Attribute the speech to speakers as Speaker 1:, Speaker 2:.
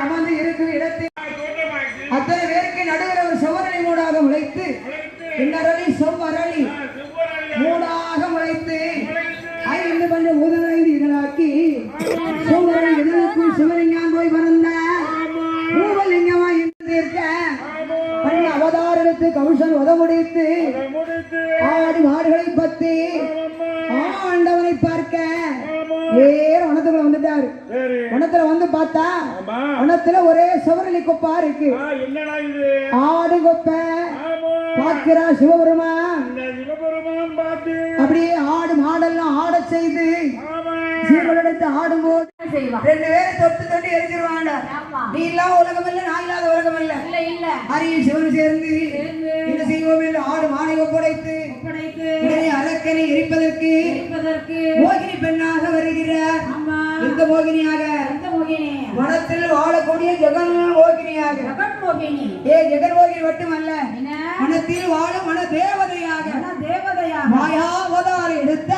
Speaker 1: அமர்ந்து இருக்கும் இடத்தில் அத்தனை பேருக்கு நடுவில் ஒரு செவ்வரளி மூடாக முளைத்து பின்னரளி செவ்வரளி மூடாக முளைத்து 5 பண்ண முதல் 5 இதழாக்கி செவ்வரளி இதழுக்குள் சிவலிங்கம் போய் பறந்த பூவலிங்கமா இருக்க பண்ண அவதாரத்து கவுசன் உத முடித்து ஆடி மாடுகளை பத்தி ஆண்டவனை பார்க்க நேரம் வனத்துக்குள்ள வந்துட்டாரு. வனத்துல வந்து பார்த்தா வனத்துல ஒரே செவரளி கொப்பா இருக்கு. ஆடு கொப்பை பார்க்கிறா சிவபெருமான். அப்படியே ஆடு மாடெல்லாம் ஆட செய்து சீர்வெடுத்து ஆடும் போது 2 பேரும் தொட்டு எரிஞ்சிருவாங்க. நீ இல்லாத உலகம் இல்ல, நான் இல்லாத உலகம் இல்ல. அரியும் சிவன் சேர்ந்து இந்த செய்வோம் என்று ஆடு மானை ஒப்படைத்து அரக்கனை எரிப்பதற்கு மோகினி பெண்ணாக வருகிறார். இந்த மோகினியாக வனத்தில் வாழக்கூடிய ஜெகன் மோகினியாக. ஜெகன் மோகினி மட்டுமல்ல, வனத்தில் வாழும் வன தேவதையாக மாயாவதாரம் எடுத்த